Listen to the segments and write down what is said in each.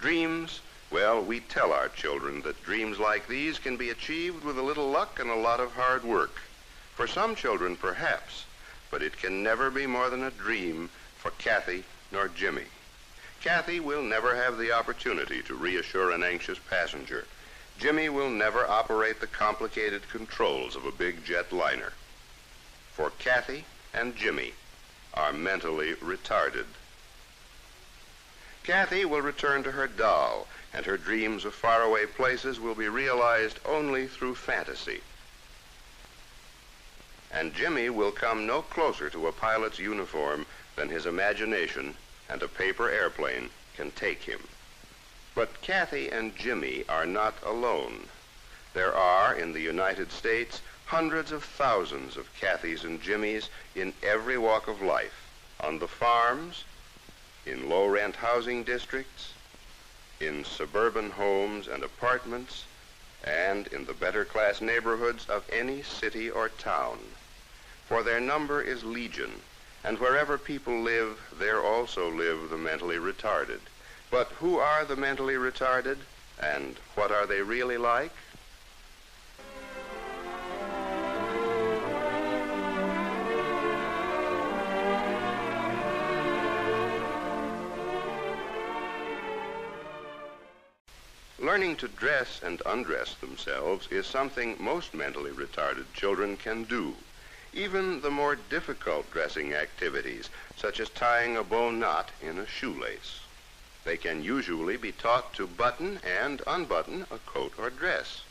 Dreams, well, we tell our children that dreams like these can be achieved with a little luck and a lot of hard work. For some children, perhaps, but it can never be more than a dream for Kathy nor Jimmy. Kathy will never have the opportunity to reassure an anxious passenger. Jimmy will never operate the complicated controls of a big jet liner. For Kathy and Jimmy are mentally retarded. Kathy will return to her doll, and her dreams of faraway places will be realized only through fantasy. And Jimmy will come no closer to a pilot's uniform than his imagination and a paper airplane can take him. But Kathy and Jimmy are not alone. There are, in the United States, hundreds of thousands of Kathys and Jimmys in every walk of life, on the farms, in low-rent housing districts, in suburban homes and apartments, and in the better-class neighborhoods of any city or town. For their number is legion, and wherever people live, there also live the mentally retarded. But who are the mentally retarded, and what are they really like? Learning to dress and undress themselves is something most mentally retarded children can do. Even the more difficult dressing activities, such as tying a bow knot in a shoelace. They can usually be taught to button and unbutton a coat or dress.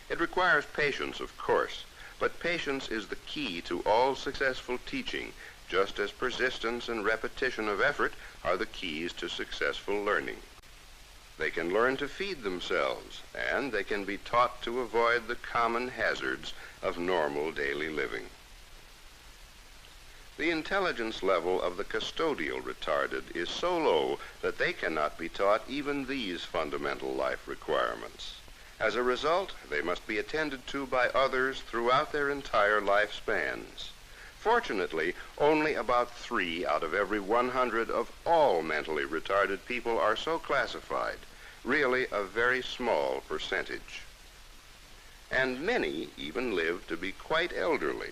It requires patience, of course, but patience is the key to all successful teaching, just as persistence and repetition of effort are the keys to successful learning. They can learn to feed themselves, and they can be taught to avoid the common hazards of normal daily living. The intelligence level of the custodial retarded is so low that they cannot be taught even these fundamental life requirements. As a result, they must be attended to by others throughout their entire lifespans. Fortunately, only about 3 out of every 100 of all mentally retarded people are so classified, really a very small percentage. And many even live to be quite elderly.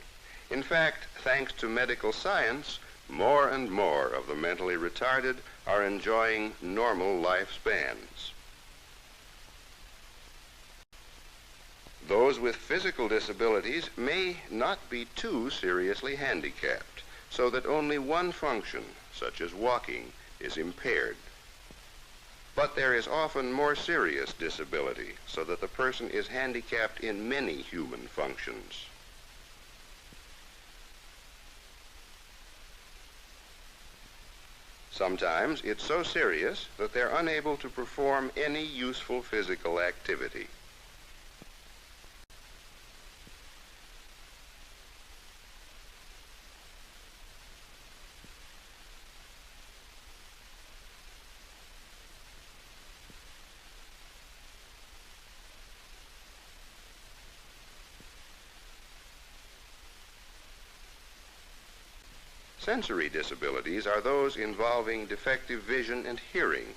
In fact, thanks to medical science, more and more of the mentally retarded are enjoying normal lifespans. Those with physical disabilities may not be too seriously handicapped, so that only one function, such as walking, is impaired. But there is often more serious disability, so that the person is handicapped in many human functions. Sometimes it's so serious that they're unable to perform any useful physical activity. Sensory disabilities are those involving defective vision and hearing.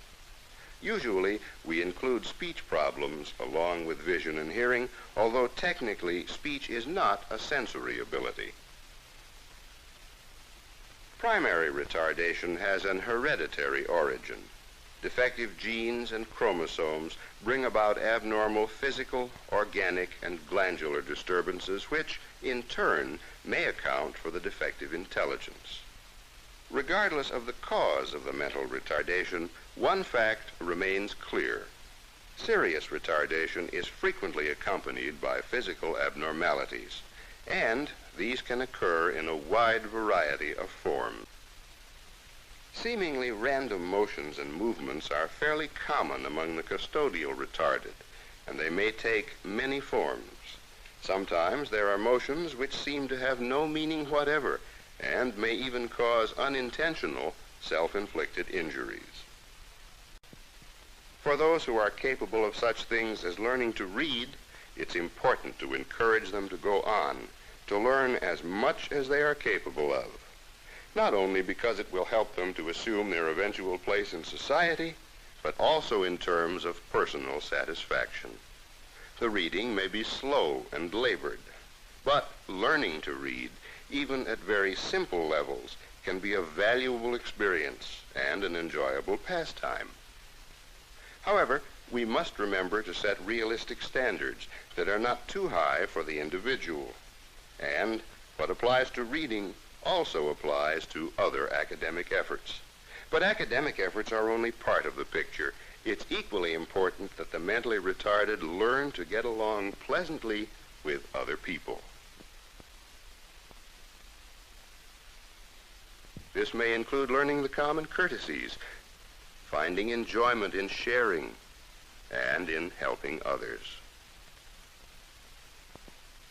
Usually, we include speech problems along with vision and hearing, although technically speech is not a sensory ability. Primary retardation has an hereditary origin. Defective genes and chromosomes bring about abnormal physical, organic, and glandular disturbances which, in turn, may account for the defective intelligence. Regardless of the cause of the mental retardation, one fact remains clear. Serious retardation is frequently accompanied by physical abnormalities, and these can occur in a wide variety of forms. Seemingly random motions and movements are fairly common among the custodial retarded, and they may take many forms. Sometimes there are motions which seem to have no meaning whatever and may even cause unintentional self-inflicted injuries. For those who are capable of such things as learning to read, it's important to encourage them to go on, to learn as much as they are capable of. Not only because it will help them to assume their eventual place in society, but also in terms of personal satisfaction. The reading may be slow and labored, but learning to read, even at very simple levels, can be a valuable experience and an enjoyable pastime. However, we must remember to set realistic standards that are not too high for the individual. And what applies to reading also applies to other academic efforts. But academic efforts are only part of the picture. It's equally important that the mentally retarded learn to get along pleasantly with other people. This may include learning the common courtesies, finding enjoyment in sharing, and in helping others.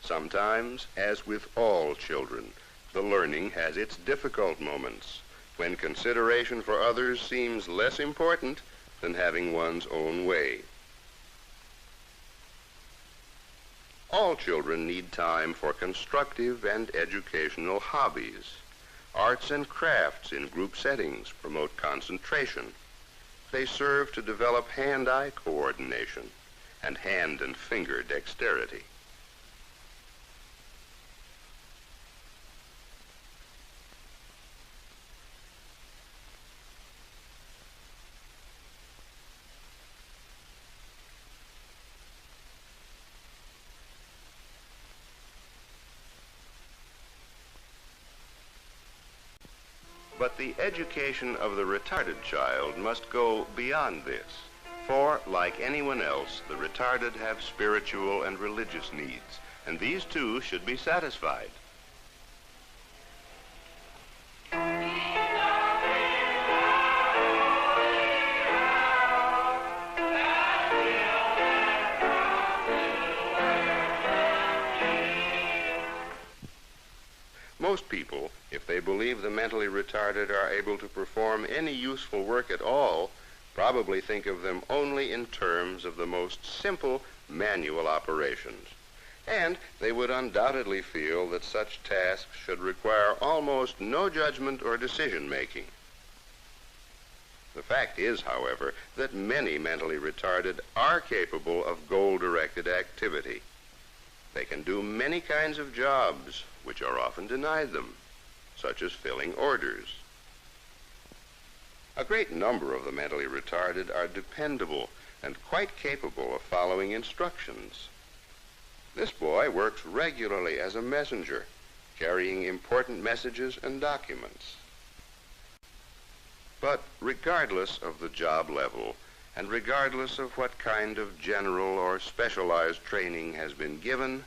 Sometimes, as with all children, the learning has its difficult moments, when consideration for others seems less important than having one's own way. All children need time for constructive and educational hobbies. Arts and crafts in group settings promote concentration. They serve to develop hand-eye coordination and hand and finger dexterity. But the education of the retarded child must go beyond this. For, like anyone else, the retarded have spiritual and religious needs, and these too should be satisfied. Most people, if they believe the mentally retarded are able to perform any useful work at all, probably think of them only in terms of the most simple manual operations. And they would undoubtedly feel that such tasks should require almost no judgment or decision-making. The fact is, however, that many mentally retarded are capable of goal-directed activity. They can do many kinds of jobs which are often denied them, such as filling orders. A great number of the mentally retarded are dependable and quite capable of following instructions. This boy works regularly as a messenger, carrying important messages and documents. But regardless of the job level, and regardless of what kind of general or specialized training has been given,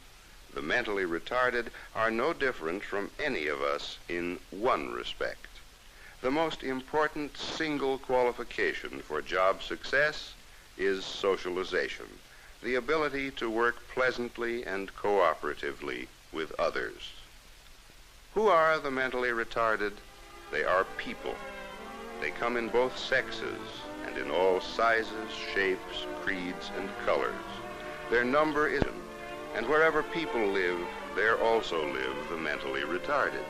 the mentally retarded are no different from any of us in one respect. The most important single qualification for job success is socialization, the ability to work pleasantly and cooperatively with others. Who are the mentally retarded? They are people. They come in both sexes and in all sizes, shapes, creeds, and colors. Their number is, and wherever people live, there also live the mentally retarded.